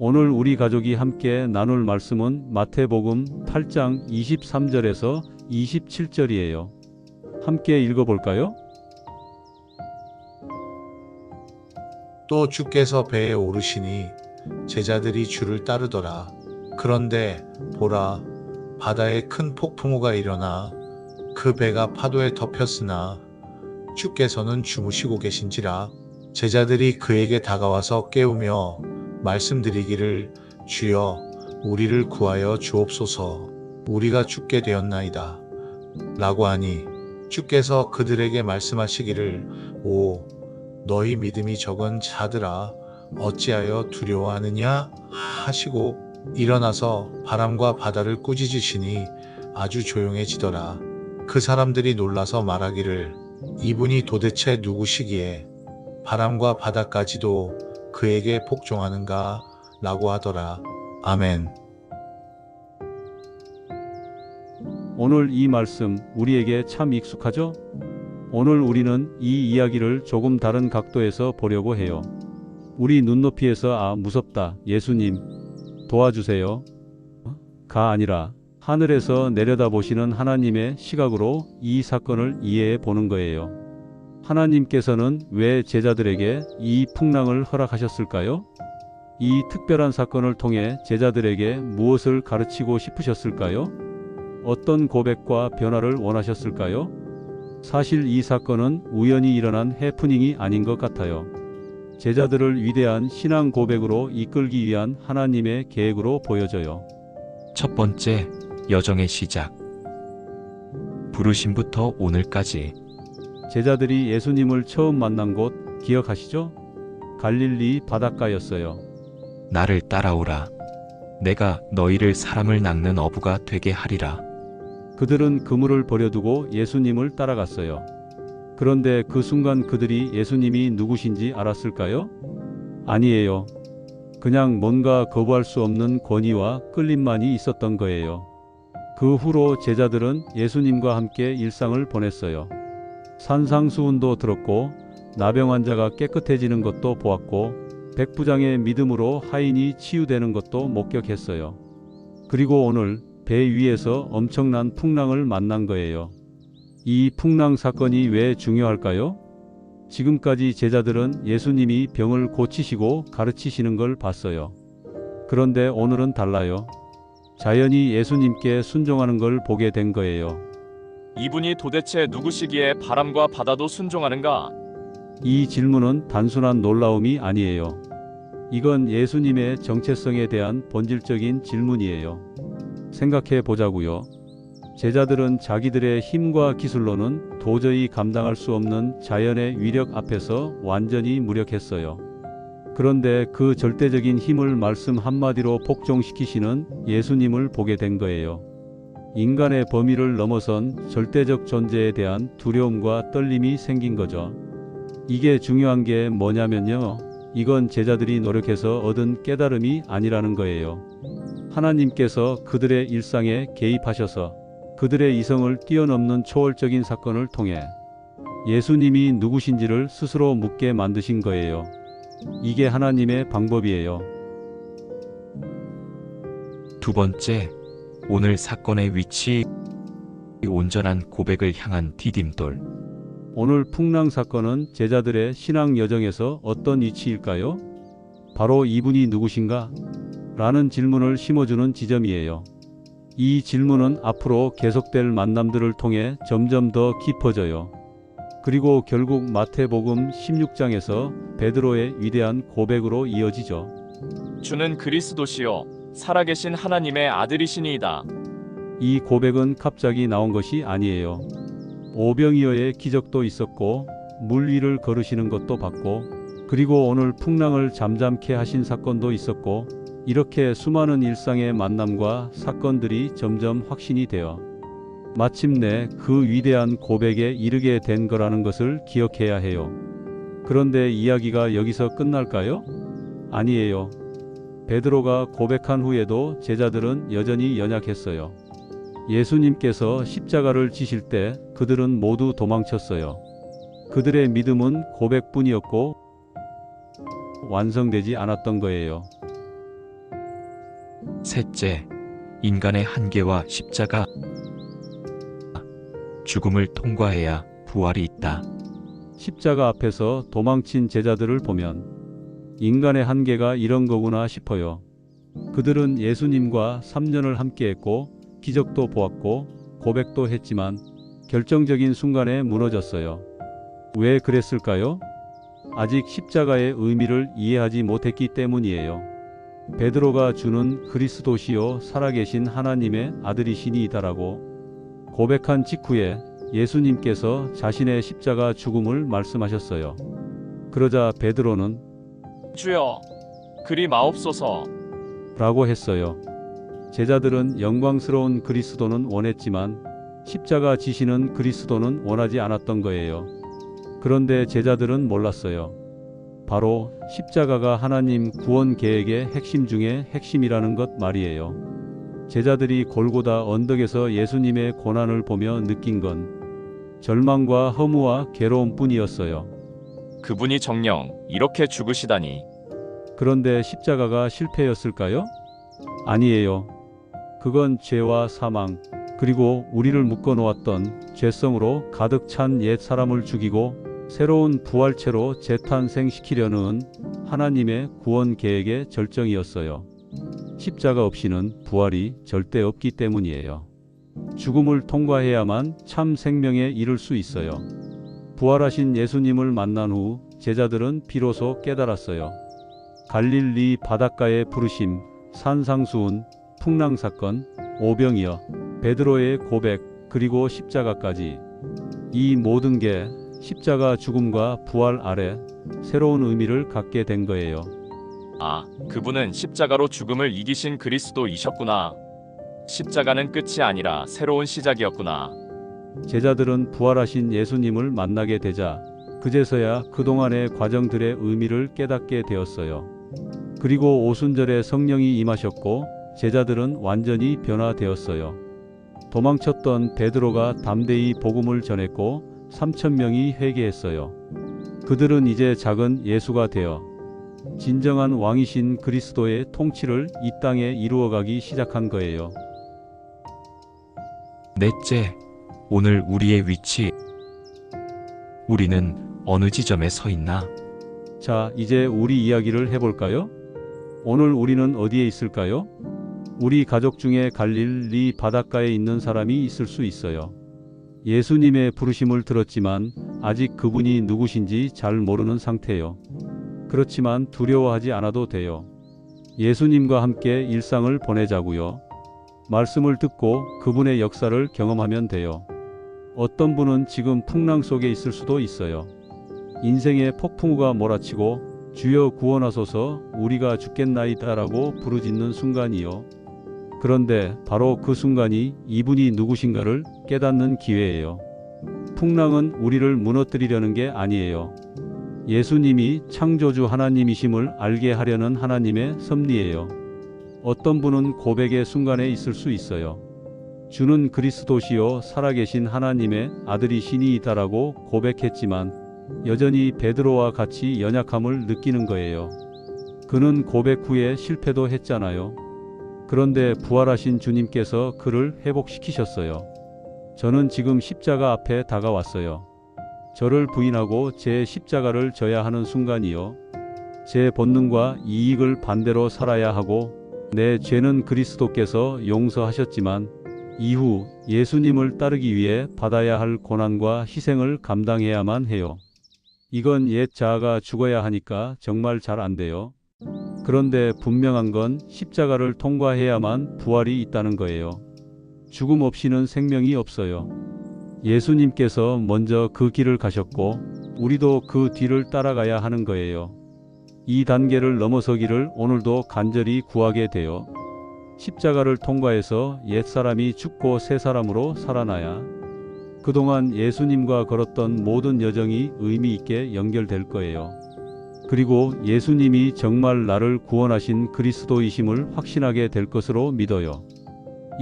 오늘 우리 가족이 함께 나눌 말씀은 마태복음 8장 23절에서 27절이에요. 함께 읽어볼까요? 또 주께서 배에 오르시니 제자들이 주를 따르더라. 그런데 보라, 바다에 큰 폭풍우가 일어나 그 배가 파도에 덮였으나 주께서는 주무시고 계신지라. 제자들이 그에게 다가와서 깨우며 말씀드리기를, 주여, 우리를 구하여 주옵소서. 우리가 죽게 되었나이다. 라고 하니 주께서 그들에게 말씀하시기를, 오, 너희 믿음이 적은 자들아, 어찌하여 두려워하느냐 하시고 일어나서 바람과 바다를 꾸짖으시니 아주 조용해지더라. 그 사람들이 놀라서 말하기를, 이분이 도대체 누구시기에 바람과 바다까지도 그에게 복종하는가 라고 하더라. 아멘. 오늘 이 말씀 우리에게 참 익숙하죠? 오늘 우리는 이 이야기를 조금 다른 각도에서 보려고 해요. 우리 눈높이에서 무섭다, 예수님 도와주세요 가 아니라 하늘에서 내려다보시는 하나님의 시각으로 이 사건을 이해해 보는 거예요. 하나님께서는 왜 제자들에게 이 풍랑을 허락하셨을까요? 이 특별한 사건을 통해 제자들에게 무엇을 가르치고 싶으셨을까요? 어떤 고백과 변화를 원하셨을까요? 사실 이 사건은 우연히 일어난 해프닝이 아닌 것 같아요. 제자들을 위대한 신앙 고백으로 이끌기 위한 하나님의 계획으로 보여져요. 첫 번째, 여정의 시작. 부르심부터 오늘까지. 제자들이 예수님을 처음 만난 곳 기억하시죠? 갈릴리 바닷가였어요. 나를 따라오라. 내가 너희를 사람을 낚는 어부가 되게 하리라. 그들은 그물을 버려두고 예수님을 따라갔어요. 그런데 그 순간 그들이 예수님이 누구신지 알았을까요? 아니에요. 그냥 뭔가 거부할 수 없는 권위와 끌림만이 있었던 거예요. 그 후로 제자들은 예수님과 함께 일상을 보냈어요. 산상수훈도 들었고 나병 환자가 깨끗해지는 것도 보았고 백부장의 믿음으로 하인이 치유되는 것도 목격했어요. 그리고 오늘 배 위에서 엄청난 풍랑을 만난 거예요. 이 풍랑 사건이 왜 중요할까요? 지금까지 제자들은 예수님이 병을 고치시고 가르치시는 걸 봤어요. 그런데 오늘은 달라요. 자연이 예수님께 순종하는 걸 보게 된 거예요. 이분이 도대체 누구시기에 바람과 바다도 순종하는가? 이 질문은 단순한 놀라움이 아니에요. 이건 예수님의 정체성에 대한 본질적인 질문이에요. 생각해 보자고요. 제자들은 자기들의 힘과 기술로는 도저히 감당할 수 없는 자연의 위력 앞에서 완전히 무력했어요. 그런데 그 절대적인 힘을 말씀 한마디로 복종시키시는 예수님을 보게 된 거예요. 인간의 범위를 넘어선 절대적 존재에 대한 두려움과 떨림이 생긴 거죠. 이게 중요한 게 뭐냐면요. 이건 제자들이 노력해서 얻은 깨달음이 아니라는 거예요. 하나님께서 그들의 일상에 개입하셔서 그들의 이성을 뛰어넘는 초월적인 사건을 통해 예수님이 누구신지를 스스로 묻게 만드신 거예요. 이게 하나님의 방법이에요. 두 번째, 오늘 사건의 위치. 온전한 고백을 향한 디딤돌. 오늘 풍랑 사건은 제자들의 신앙 여정에서 어떤 위치일까요? 바로 이분이 누구신가? 라는 질문을 심어주는 지점이에요. 이 질문은 앞으로 계속될 만남들을 통해 점점 더 깊어져요. 그리고 결국 마태복음 16장에서 베드로의 위대한 고백으로 이어지죠. 주는 그리스도시요 살아계신 하나님의 아들이시니이다. 이 고백은 갑자기 나온 것이 아니에요. 오병이어의 기적도 있었고 물 위를 걸으시는 것도 봤고 그리고 오늘 풍랑을 잠잠케 하신 사건도 있었고 이렇게 수많은 일상의 만남과 사건들이 점점 확신이 되어 마침내 그 위대한 고백에 이르게 된 거라는 것을 기억해야 해요. 그런데 이야기가 여기서 끝날까요? 아니에요. 베드로가 고백한 후에도 제자들은 여전히 연약했어요. 예수님께서 십자가를 지실 때 그들은 모두 도망쳤어요. 그들의 믿음은 고백뿐이었고 완성되지 않았던 거예요. 셋째, 인간의 한계와 십자가. 죽음을 통과해야 부활이 있다. 십자가 앞에서 도망친 제자들을 보면 인간의 한계가 이런 거구나 싶어요. 그들은 예수님과 3년을 함께했고 기적도 보았고 고백도 했지만 결정적인 순간에 무너졌어요. 왜 그랬을까요? 아직 십자가의 의미를 이해하지 못했기 때문이에요. 베드로가 주는 그리스도시요 살아계신 하나님의 아들이시니이다라고 고백한 직후에 예수님께서 자신의 십자가 죽음을 말씀하셨어요. 그러자 베드로는 주여, 그리 마옵소서. 라고 했어요. 제자들은 영광스러운 그리스도는 원했지만 십자가 지시는 그리스도는 원하지 않았던 거예요. 그런데 제자들은 몰랐어요. 바로 십자가가 하나님 구원 계획의 핵심 중에 핵심이라는 것 말이에요. 제자들이 골고다 언덕에서 예수님의 고난을 보며 느낀 건 절망과 허무와 괴로움뿐이었어요. 그분이 정녕 이렇게 죽으시다니. 그런데 십자가가 실패였을까요? 아니에요. 그건 죄와 사망, 그리고 우리를 묶어 놓았던 죄성으로 가득 찬 옛 사람을 죽이고 새로운 부활체로 재탄생시키려는 하나님의 구원 계획의 절정이었어요. 십자가 없이는 부활이 절대 없기 때문이에요. 죽음을 통과해야만 참 생명에 이를 수 있어요. 부활하신 예수님을 만난 후 제자들은 비로소 깨달았어요. 갈릴리 바닷가의 부르심, 산상수훈, 풍랑사건, 오병이어, 베드로의 고백, 그리고 십자가까지. 이 모든 게 십자가 죽음과 부활 아래 새로운 의미를 갖게 된 거예요. 아, 그분은 십자가로 죽음을 이기신 그리스도이셨구나. 십자가는 끝이 아니라 새로운 시작이었구나. 제자들은 부활하신 예수님을 만나게 되자 그제서야 그동안의 과정들의 의미를 깨닫게 되었어요. 그리고 오순절에 성령이 임하셨고 제자들은 완전히 변화되었어요. 도망쳤던 베드로가 담대히 복음을 전했고 3,000명이 회개했어요. 그들은 이제 작은 예수가 되어 진정한 왕이신 그리스도의 통치를 이 땅에 이루어가기 시작한 거예요. 넷째, 오늘 우리의 위치. 우리는 어느 지점에 서 있나? 자, 이제 우리 이야기를 해볼까요? 오늘 우리는 어디에 있을까요? 우리 가족 중에 갈릴리 바닷가에 있는 사람이 있을 수 있어요. 예수님의 부르심을 들었지만 아직 그분이 누구신지 잘 모르는 상태요. 그렇지만 두려워하지 않아도 돼요. 예수님과 함께 일상을 보내자고요. 말씀을 듣고 그분의 역사를 경험하면 돼요. 어떤 분은 지금 풍랑 속에 있을 수도 있어요. 인생의 폭풍우가 몰아치고 주여 구원하소서 우리가 죽겠나이다라고 부르짖는 순간이요. 그런데 바로 그 순간이 이분이 누구신가를 깨닫는 기회예요. 풍랑은 우리를 무너뜨리려는 게 아니에요. 예수님이 창조주 하나님이심을 알게 하려는 하나님의 섭리예요. 어떤 분은 고백의 순간에 있을 수 있어요. 주는 그리스도시요 살아계신 하나님의 아들이시니이다라고 고백했지만 여전히 베드로와 같이 연약함을 느끼는 거예요. 그는 고백 후에 실패도 했잖아요. 그런데 부활하신 주님께서 그를 회복시키셨어요. 저는 지금 십자가 앞에 다가왔어요. 저를 부인하고 제 십자가를 져야 하는 순간이요. 제 본능과 이익을 반대로 살아야 하고 내 죄는 그리스도께서 용서하셨지만 이후 예수님을 따르기 위해 받아야 할 고난과 희생을 감당해야만 해요. 이건 옛 자아가 죽어야 하니까 정말 잘 안 돼요. 그런데 분명한 건 십자가를 통과해야만 부활이 있다는 거예요. 죽음 없이는 생명이 없어요. 예수님께서 먼저 그 길을 가셨고 우리도 그 뒤를 따라가야 하는 거예요. 이 단계를 넘어서기를 오늘도 간절히 구하게 돼요. 십자가를 통과해서 옛사람이 죽고 새 사람으로 살아나야 그동안 예수님과 걸었던 모든 여정이 의미 있게 연결될 거예요. 그리고 예수님이 정말 나를 구원하신 그리스도이심을 확신하게 될 것으로 믿어요.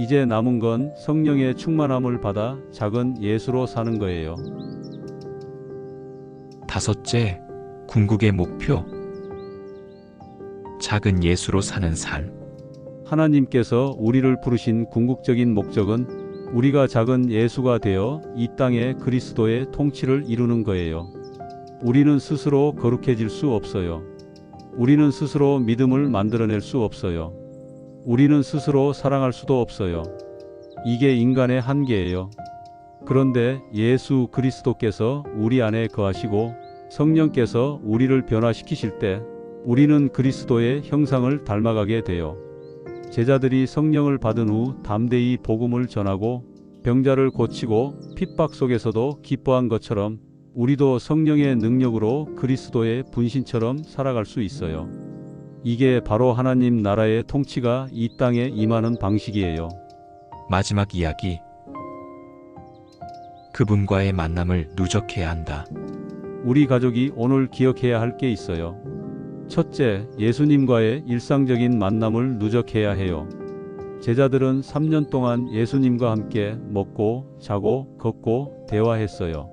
이제 남은 건 성령의 충만함을 받아 작은 예수로 사는 거예요. 다섯째, 궁극의 목표. 작은 예수로 사는 삶. 하나님께서 우리를 부르신 궁극적인 목적은 우리가 작은 예수가 되어 이 땅에 그리스도의 통치를 이루는 거예요. 우리는 스스로 거룩해질 수 없어요. 우리는 스스로 믿음을 만들어낼 수 없어요. 우리는 스스로 사랑할 수도 없어요. 이게 인간의 한계예요. 그런데 예수 그리스도께서 우리 안에 거하시고 성령께서 우리를 변화시키실 때 우리는 그리스도의 형상을 닮아가게 돼요. 제자들이 성령을 받은 후 담대히 복음을 전하고 병자를 고치고 핍박 속에서도 기뻐한 것처럼 우리도 성령의 능력으로 그리스도의 분신처럼 살아갈 수 있어요. 이게 바로 하나님 나라의 통치가 이 땅에 임하는 방식이에요. 마지막 이야기. 그분과의 만남을 누적해야 한다. 우리 가족이 오늘 기억해야 할 게 있어요. 첫째, 예수님과의 일상적인 만남을 누적해야 해요. 제자들은 3년 동안 예수님과 함께 먹고, 자고, 걷고, 대화했어요.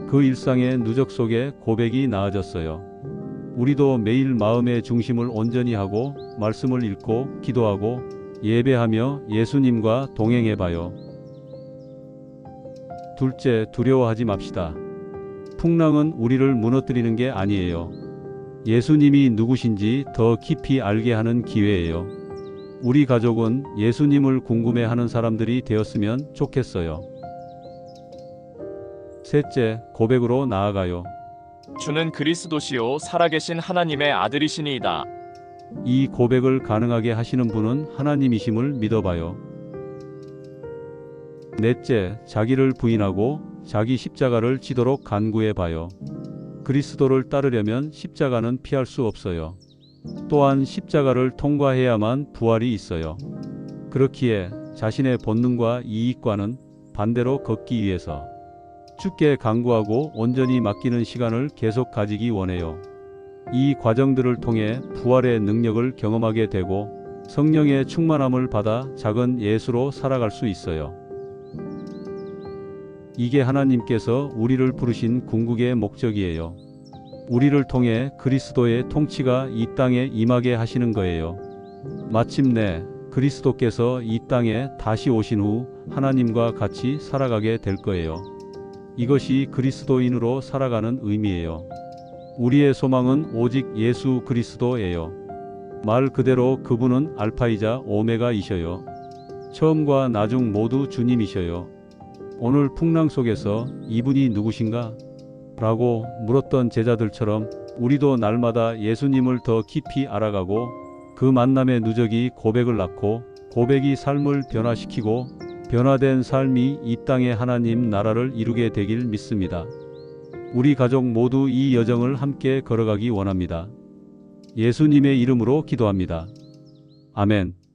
그 일상의 누적 속에 고백이 나아졌어요. 우리도 매일 마음의 중심을 온전히 하고, 말씀을 읽고, 기도하고, 예배하며 예수님과 동행해봐요. 둘째, 두려워하지 맙시다. 풍랑은 우리를 무너뜨리는 게 아니에요. 예수님이 누구신지 더 깊이 알게 하는 기회예요. 우리 가족은 예수님을 궁금해하는 사람들이 되었으면 좋겠어요. 셋째, 고백으로 나아가요. 주는 그리스도시요 살아계신 하나님의 아들이시니이다. 이 고백을 가능하게 하시는 분은 하나님이심을 믿어봐요. 넷째, 자기를 부인하고 자기 십자가를 지도록 간구해봐요. 그리스도를 따르려면 십자가는 피할 수 없어요. 또한 십자가를 통과해야만 부활이 있어요. 그렇기에 자신의 본능과 이익과는 반대로 걷기 위해서 주께 간구하고 온전히 맡기는 시간을 계속 가지기 원해요. 이 과정들을 통해 부활의 능력을 경험하게 되고 성령의 충만함을 받아 작은 예수로 살아갈 수 있어요. 이게 하나님께서 우리를 부르신 궁극의 목적이에요. 우리를 통해 그리스도의 통치가 이 땅에 임하게 하시는 거예요. 마침내 그리스도께서 이 땅에 다시 오신 후 하나님과 같이 살아가게 될 거예요. 이것이 그리스도인으로 살아가는 의미예요. 우리의 소망은 오직 예수 그리스도예요. 말 그대로 그분은 알파이자 오메가이셔요. 처음과 나중 모두 주님이셔요. 오늘 풍랑 속에서 이분이 누구신가? 라고 물었던 제자들처럼 우리도 날마다 예수님을 더 깊이 알아가고 그 만남의 누적이 고백을 낳고 고백이 삶을 변화시키고 변화된 삶이 이 땅에 하나님 나라를 이루게 되길 믿습니다. 우리 가족 모두 이 여정을 함께 걸어가기 원합니다. 예수님의 이름으로 기도합니다. 아멘.